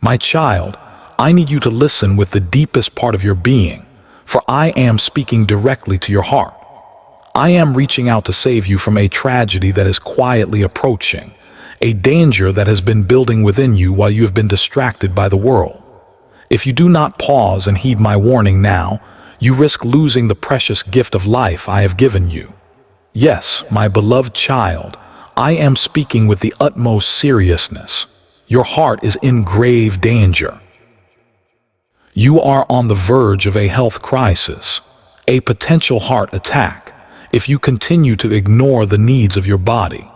My child, I need you to listen with the deepest part of your being, for I am speaking directly to your heart. I am reaching out to save you from a tragedy that is quietly approaching, a danger that has been building within you while you have been distracted by the world. If you do not pause and heed my warning now, you risk losing the precious gift of life I have given you. Yes, my beloved child, I am speaking with the utmost seriousness. Your heart is in grave danger. You are on the verge of a health crisis, a potential heart attack, if you continue to ignore the needs of your body.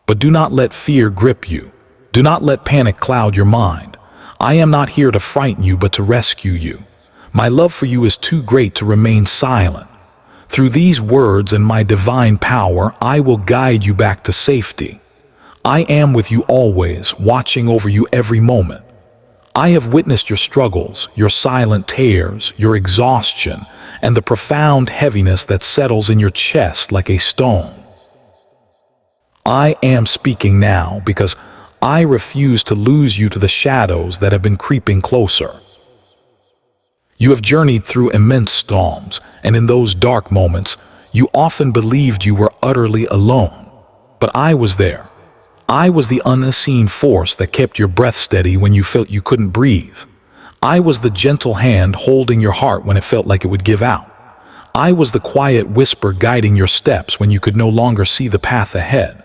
But do not let fear grip you. Do not let panic cloud your mind. I am not here to frighten you, but to rescue you. My love for you is too great to remain silent. Through these words and my divine power, I will guide you back to safety. I am with you always, watching over you every moment. I have witnessed your struggles, your silent tears, your exhaustion, and the profound heaviness that settles in your chest like a stone. I am speaking now because I refuse to lose you to the shadows that have been creeping closer. You have journeyed through immense storms, and in those dark moments, you often believed you were utterly alone. But I was there. I was the unseen force that kept your breath steady when you felt you couldn't breathe. I was the gentle hand holding your heart when it felt like it would give out. I was the quiet whisper guiding your steps when you could no longer see the path ahead.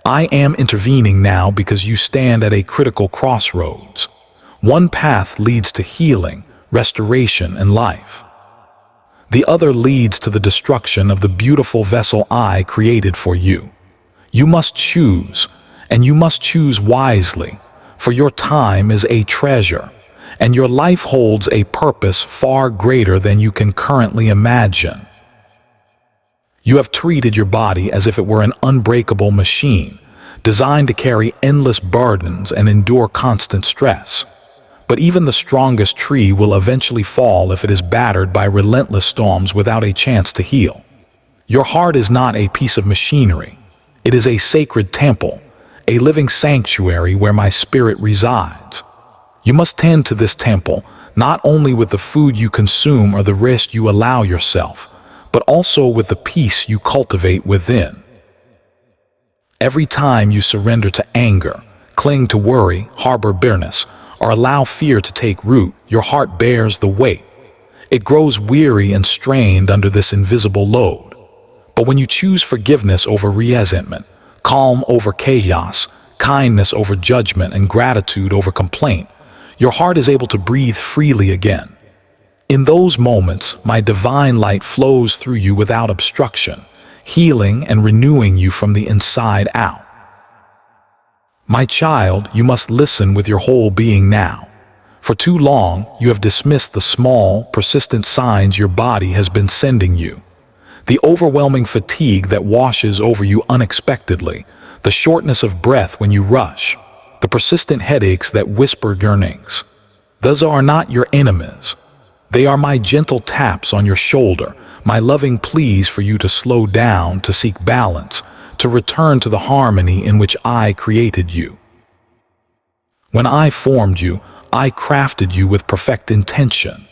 I am intervening now because you stand at a critical crossroads. One path leads to healing, restoration, and life. The other leads to the destruction of the beautiful vessel I created for you. You must choose, and you must choose wisely, for your time is a treasure, and your life holds a purpose far greater than you can currently imagine. You have treated your body as if it were an unbreakable machine, designed to carry endless burdens and endure constant stress. But even the strongest tree will eventually fall if it is battered by relentless storms without a chance to heal. Your heart is not a piece of machinery. It is a sacred temple, a living sanctuary where my spirit resides. You must tend to this temple, not only with the food you consume or the rest you allow yourself, but also with the peace you cultivate within. Every time you surrender to anger, cling to worry, harbor bitterness, or allow fear to take root, your heart bears the weight. It grows weary and strained under this invisible load. But when you choose forgiveness over resentment, calm over chaos, kindness over judgment, and gratitude over complaint, your heart is able to breathe freely again. In those moments, my divine light flows through you without obstruction, healing and renewing you from the inside out. My child, you must listen with your whole being now. For too long, you have dismissed the small, persistent signs your body has been sending you. The overwhelming fatigue that washes over you unexpectedly, the shortness of breath when you rush, the persistent headaches that whisper yearnings. Those are not your enemies. They are my gentle taps on your shoulder, my loving pleas for you to slow down, to seek balance, to return to the harmony in which I created you. When I formed you, I crafted you with perfect intention.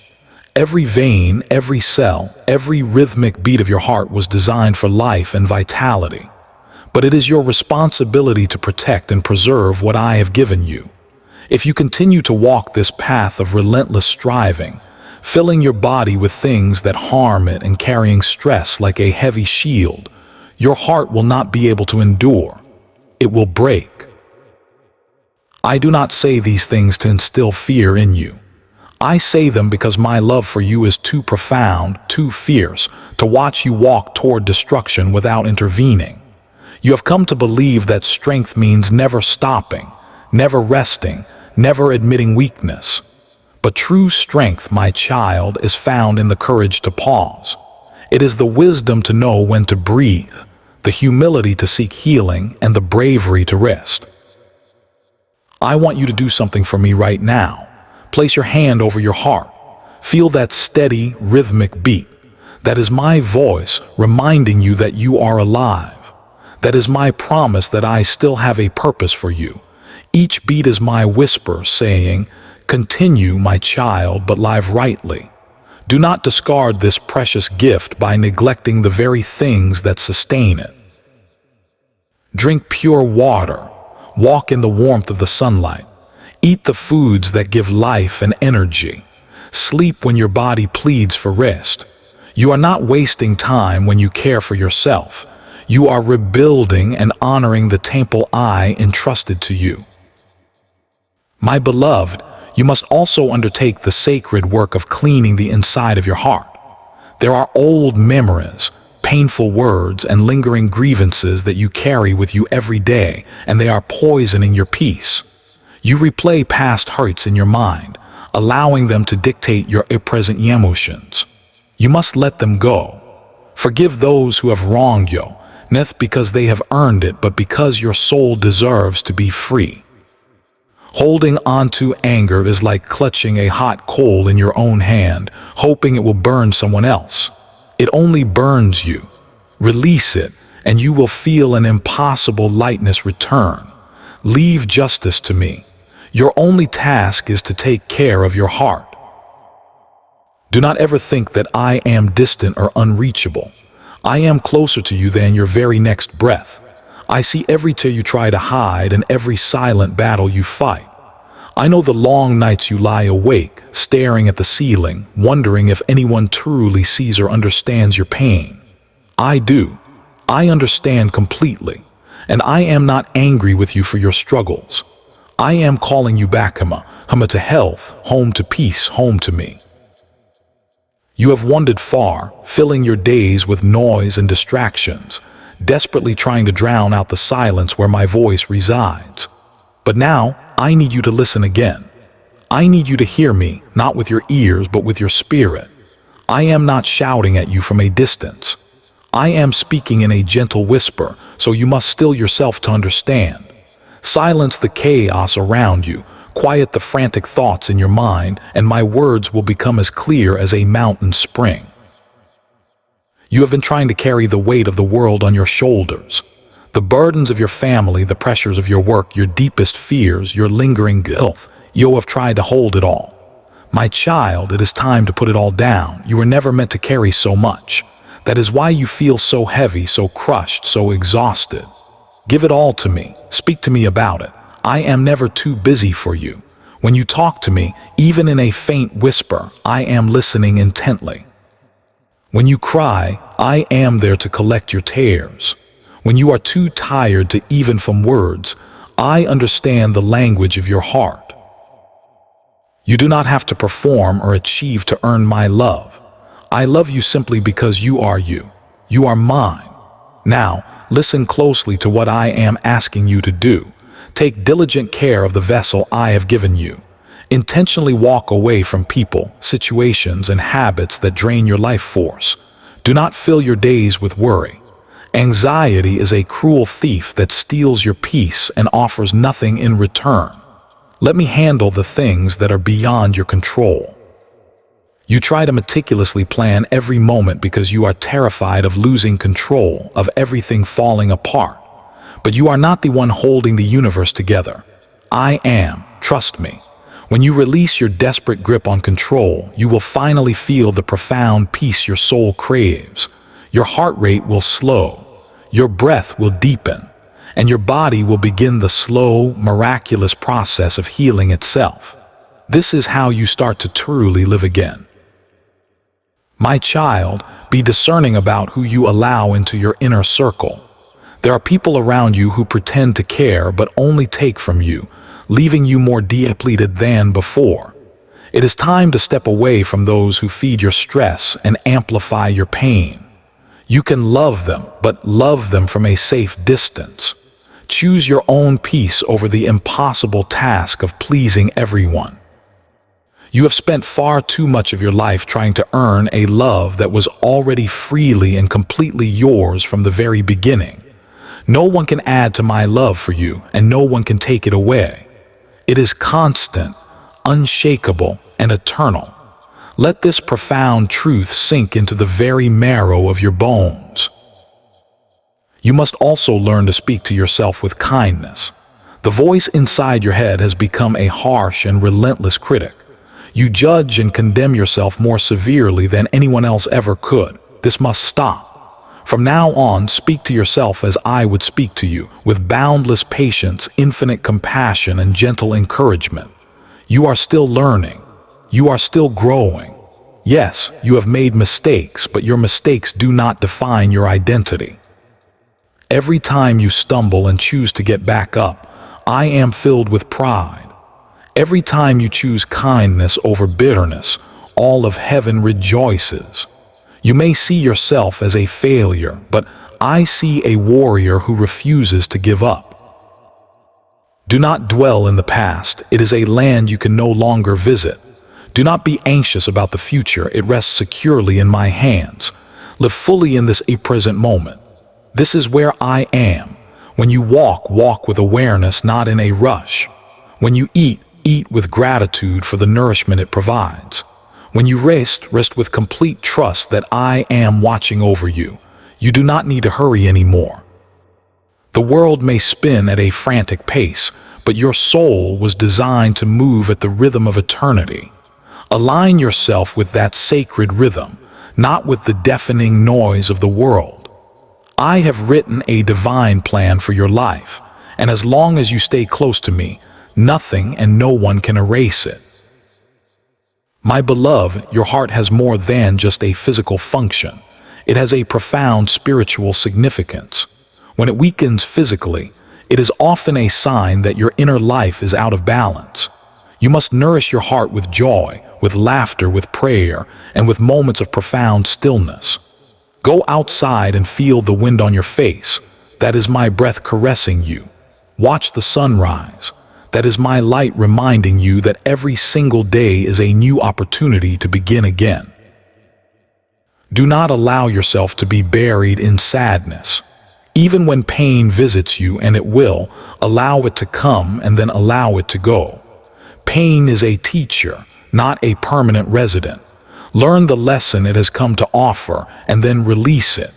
Every vein, every cell, every rhythmic beat of your heart was designed for life and vitality. But it is your responsibility to protect and preserve what I have given you. If you continue to walk this path of relentless striving, filling your body with things that harm it and carrying stress like a heavy shield, your heart will not be able to endure. It will break. I do not say these things to instill fear in you. I say them because my love for you is too profound, too fierce, to watch you walk toward destruction without intervening. You have come to believe that strength means never stopping, never resting, never admitting weakness. But true strength, my child, is found in the courage to pause. It is the wisdom to know when to breathe, the humility to seek healing, and the bravery to rest. I want you to do something for me right now. Place your hand over your heart. Feel that steady, rhythmic beat. That is my voice reminding you that you are alive. That is my promise that I still have a purpose for you. Each beat is my whisper saying, "Continue, my child, but live rightly. Do not discard this precious gift by neglecting the very things that sustain it. Drink pure water, walk in the warmth of the sunlight, eat the foods that give life and energy, sleep when your body pleads for rest. You are not wasting time when you care for yourself. You are rebuilding and honoring the temple I entrusted to you. My beloved, you must also undertake the sacred work of cleaning the inside of your heart. There are old memories, painful words, and lingering grievances that you carry with you every day, and they are poisoning your peace. You replay past hurts in your mind, allowing them to dictate your present emotions. You must let them go. Forgive those who have wronged you, not because they have earned it, but because your soul deserves to be free. Holding on to anger is like clutching a hot coal in your own hand, hoping it will burn someone else. It only burns you. Release it, and you will feel an impossible lightness return. Leave justice to me. Your only task is to take care of your heart. Do not ever think that I am distant or unreachable. I am closer to you than your very next breath. I see every tear you try to hide and every silent battle you fight. I know the long nights you lie awake, staring at the ceiling, wondering if anyone truly sees or understands your pain. I do. I understand completely, and I am not angry with you for your struggles. I am calling you back, Hama to health, home to peace, home to me. You have wandered far, filling your days with noise and distractions, desperately trying to drown out the silence where my voice resides. But now, I need you to listen again. I need you to hear me, not with your ears, but with your spirit. I am not shouting at you from a distance. I am speaking in a gentle whisper, so you must still yourself to understand. Silence the chaos around you, quiet the frantic thoughts in your mind, and my words will become as clear as a mountain spring. You have been trying to carry the weight of the world on your shoulders. The burdens of your family, the pressures of your work, your deepest fears, your lingering guilt. You have tried to hold it all. My child, it is time to put it all down. You were never meant to carry so much. That is why you feel so heavy, so crushed, so exhausted. Give it all to me. Speak to me about it. I am never too busy for you. When you talk to me, even in a faint whisper, I am listening intently. When you cry, I am there to collect your tears. When you are too tired to even from words, I understand the language of your heart. You do not have to perform or achieve to earn my love. I love you simply because you are you. You are mine. Now, listen closely to what I am asking you to do. Take diligent care of the vessel I have given you. Intentionally walk away from people, situations, and habits that drain your life force. Do not fill your days with worry. Anxiety is a cruel thief that steals your peace and offers nothing in return. Let me handle the things that are beyond your control. You try to meticulously plan every moment because you are terrified of losing control, of everything falling apart. But you are not the one holding the universe together. I am, trust me. When you release your desperate grip on control, you will finally feel the profound peace your soul craves. Your heart rate will slow, your breath will deepen, and your body will begin the slow, miraculous process of healing itself. This is how you start to truly live again. My child, be discerning about who you allow into your inner circle. There are people around you who pretend to care but only take from you, leaving you more depleted than before. It is time to step away from those who feed your stress and amplify your pain. You can love them, but love them from a safe distance. Choose your own peace over the impossible task of pleasing everyone. You have spent far too much of your life trying to earn a love that was already freely and completely yours from the very beginning. No one can add to my love for you, and no one can take it away. It is constant, unshakable, and eternal. Let this profound truth sink into the very marrow of your bones. You must also learn to speak to yourself with kindness. The voice inside your head has become a harsh and relentless critic. You judge and condemn yourself more severely than anyone else ever could. This must stop. From now on, speak to yourself as I would speak to you, with boundless patience, infinite compassion, and gentle encouragement. You are still learning. You are still growing. Yes, you have made mistakes, but your mistakes do not define your identity. Every time you stumble and choose to get back up, I am filled with pride. Every time you choose kindness over bitterness, all of heaven rejoices. You may see yourself as a failure, but I see a warrior who refuses to give up. Do not dwell in the past. It is a land you can no longer visit. Do not be anxious about the future. It rests securely in my hands. Live fully in this present moment. This is where I am. When you walk, walk with awareness, not in a rush. When you eat, eat with gratitude for the nourishment it provides. When you rest, rest with complete trust that I am watching over you. You do not need to hurry anymore. The world may spin at a frantic pace, but your soul was designed to move at the rhythm of eternity. Align yourself with that sacred rhythm, not with the deafening noise of the world. I have written a divine plan for your life, and as long as you stay close to me, nothing and no one can erase it. My beloved, your heart has more than just a physical function. It has a profound spiritual significance. When it weakens physically, it is often a sign that your inner life is out of balance. You must nourish your heart with joy, with laughter, with prayer, and with moments of profound stillness. Go outside and feel the wind on your face. That is my breath caressing you. Watch the sunrise. That is my light reminding you that every single day is a new opportunity to begin again. Do not allow yourself to be buried in sadness. Even when pain visits you, and it will, allow it to come and then allow it to go. Pain is a teacher, not a permanent resident. Learn the lesson it has come to offer and then release it.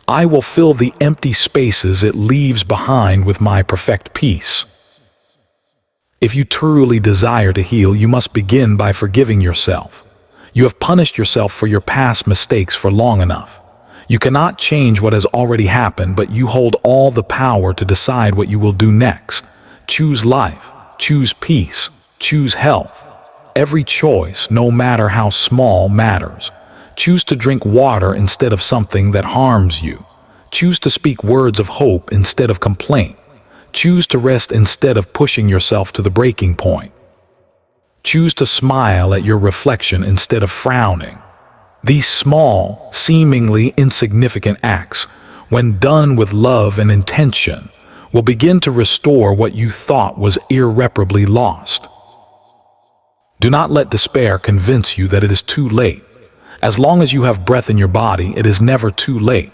I will fill the empty spaces it leaves behind with my perfect peace. If you truly desire to heal, you must begin by forgiving yourself. You have punished yourself for your past mistakes for long enough. You cannot change what has already happened, but you hold all the power to decide what you will do next. Choose life, choose peace, choose health. Every choice, no matter how small, matters. Choose to drink water instead of something that harms you. Choose to speak words of hope instead of complaint. Choose to rest instead of pushing yourself to the breaking point. Choose to smile at your reflection instead of frowning. These small, seemingly insignificant acts, when done with love and intention, will begin to restore what you thought was irreparably lost. Do not let despair convince you that it is too late. As long as you have breath in your body, it is never too late.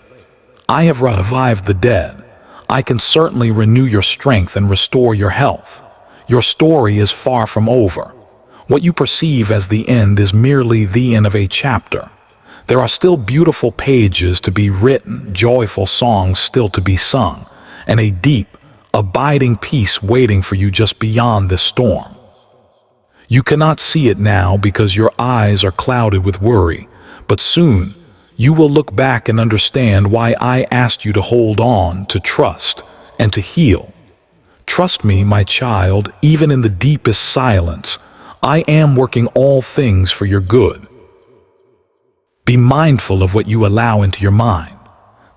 I have revived the dead. I can certainly renew your strength and restore your health. Your story is far from over. What you perceive as the end is merely the end of a chapter. There are still beautiful pages to be written, joyful songs still to be sung, and a deep, abiding peace waiting for you just beyond this storm. You cannot see it now because your eyes are clouded with worry, but soon you will look back and understand why I asked you to hold on, to trust, and to heal. Trust me, my child, even in the deepest silence, I am working all things for your good. Be mindful of what you allow into your mind.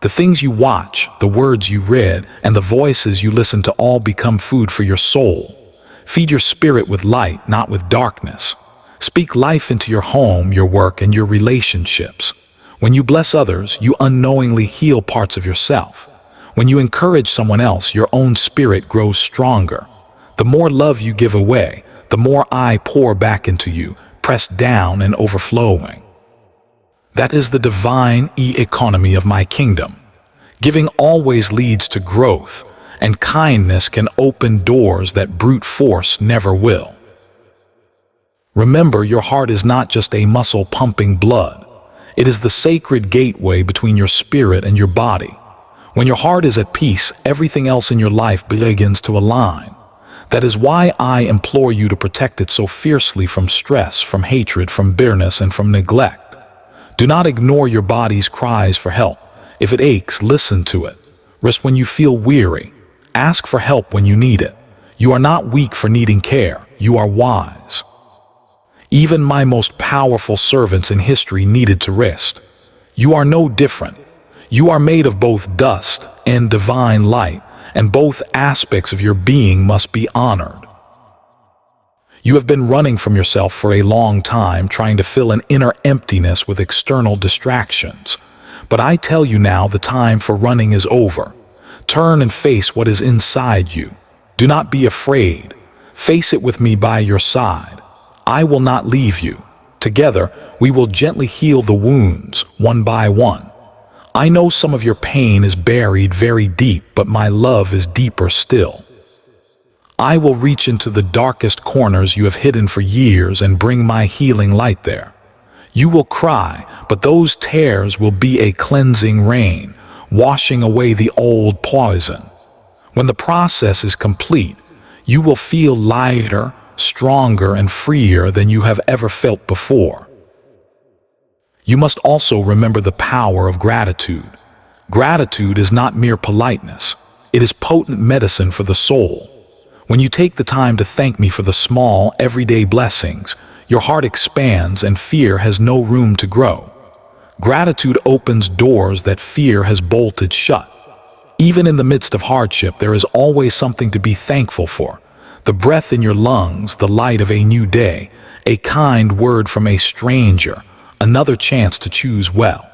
The things you watch, the words you read, and the voices you listen to all become food for your soul. Feed your spirit with light, not with darkness. Speak life into your home, your work, and your relationships. When you bless others, you unknowingly heal parts of yourself. When you encourage someone else, your own spirit grows stronger. The more love you give away, the more I pour back into you, pressed down and overflowing. That is the divine economy of my kingdom. Giving always leads to growth, and kindness can open doors that brute force never will. Remember, your heart is not just a muscle pumping blood. It is the sacred gateway between your spirit and your body. When your heart is at peace, everything else in your life begins to align. That is why I implore you to protect it so fiercely from stress, from hatred, from bitterness, and from neglect. Do not ignore your body's cries for help. If it aches, listen to it. Rest when you feel weary. Ask for help when you need it. You are not weak for needing care. You are wise. Even my most powerful servants in history needed to rest. You are no different. You are made of both dust and divine light, and both aspects of your being must be honored. You have been running from yourself for a long time, trying to fill an inner emptiness with external distractions. But I tell you now, the time for running is over. Turn and face what is inside you. Do not be afraid. Face it with me by your side. I will not leave you. Together, we will gently heal the wounds, one by one. I know some of your pain is buried very deep, but my love is deeper still. I will reach into the darkest corners you have hidden for years and bring my healing light there. You will cry, but those tears will be a cleansing rain, washing away the old poison. When the process is complete, you will feel lighter, stronger, and freer than you have ever felt before. You must also remember the power of gratitude. Gratitude is not mere politeness. It is potent medicine for the soul. When you take the time to thank me for the small, everyday blessings, your heart expands and fear has no room to grow. Gratitude opens doors that fear has bolted shut. Even in the midst of hardship, there is always something to be thankful for. The breath in your lungs, the light of a new day, a kind word from a stranger, another chance to choose well.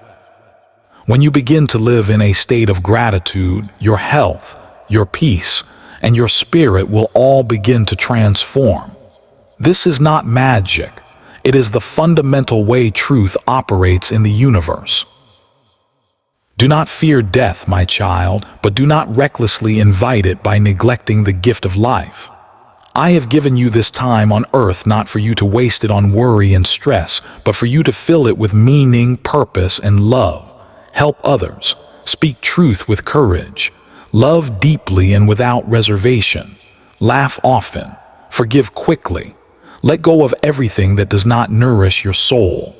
When you begin to live in a state of gratitude, your health, your peace, and your spirit will all begin to transform. This is not magic. It is the fundamental way truth operates in the universe. Do not fear death, my child, but do not recklessly invite it by neglecting the gift of life. I have given you this time on earth not for you to waste it on worry and stress, but for you to fill it with meaning, purpose, and love. Help others. Speak truth with courage. Love deeply and without reservation. Laugh often. Forgive quickly. Let go of everything that does not nourish your soul.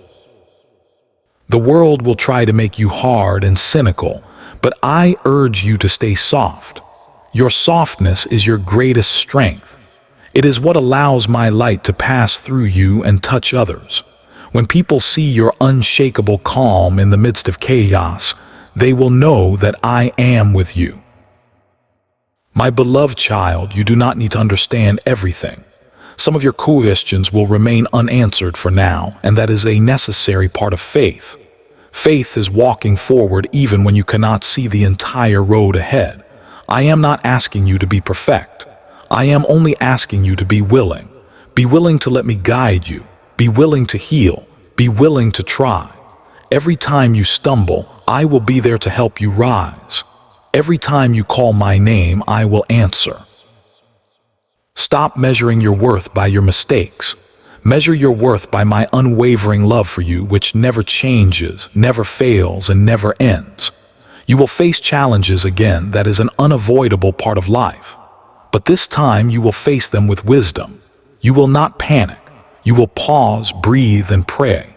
The world will try to make you hard and cynical, but I urge you to stay soft. Your softness is your greatest strength. It is what allows my light to pass through you and touch others. When people see your unshakable calm in the midst of chaos, they will know that I am with you. My beloved child, you do not need to understand everything. Some of your questions will remain unanswered for now, and that is a necessary part of faith. Faith is walking forward even when you cannot see the entire road ahead. I am not asking you to be perfect. I am only asking you to be willing. Be willing to let me guide you. Be willing to heal. Be willing to try. Every time you stumble, I will be there to help you rise. Every time you call my name, I will answer. Stop measuring your worth by your mistakes. Measure your worth by my unwavering love for you, which never changes, never fails, and never ends. You will face challenges again. That is an unavoidable part of life. But this time you will face them with wisdom. You will not panic. You will pause, breathe, and pray.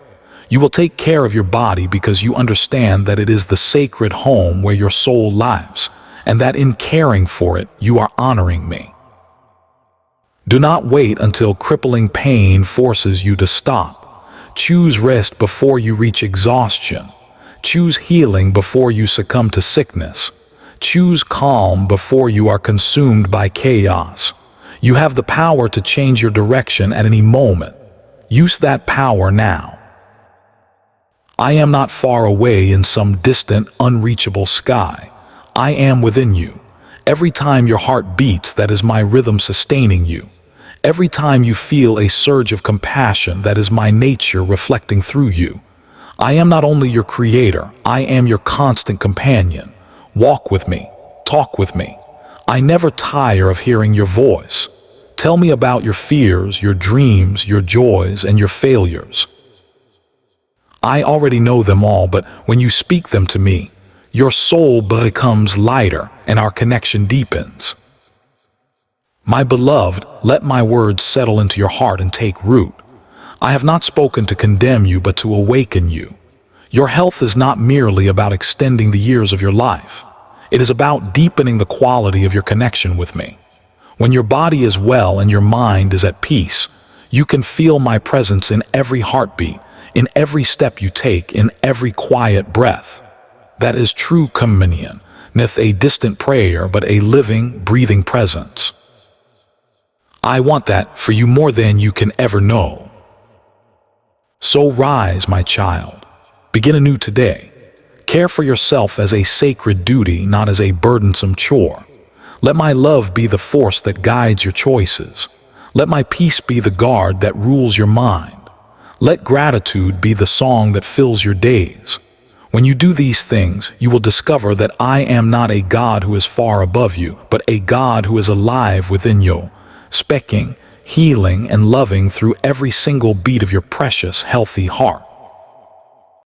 You will take care of your body because you understand that it is the sacred home where your soul lives, and that in caring for it, you are honoring me. Do not wait until crippling pain forces you to stop. Choose rest before you reach exhaustion. Choose healing before you succumb to sickness. Choose calm before you are consumed by chaos. You have the power to change your direction at any moment. Use that power now. I am not far away in some distant, unreachable sky. I am within you. Every time your heart beats, that is my rhythm sustaining you. Every time you feel a surge of compassion, that is my nature reflecting through you. I am not only your creator, I am your constant companion. Walk with me, talk with me. I never tire of hearing your voice. Tell me about your fears, your dreams, your joys, and your failures. I already know them all, but when you speak them to me, your soul becomes lighter and our connection deepens. My beloved, let my words settle into your heart and take root. I have not spoken to condemn you, but to awaken you. Your health is not merely about extending the years of your life. It is about deepening the quality of your connection with me. When your body is well and your mind is at peace, you can feel my presence in every heartbeat, in every step you take, in every quiet breath. That is true communion, not a distant prayer, but a living, breathing presence. I want that for you more than you can ever know. So rise, my child. Begin anew today. Care for yourself as a sacred duty, not as a burdensome chore. Let my love be the force that guides your choices. Let my peace be the guard that rules your mind. Let gratitude be the song that fills your days. When you do these things, you will discover that I am not a God who is far above you, but a God who is alive within you, speaking, healing, and loving through every single beat of your precious, healthy heart.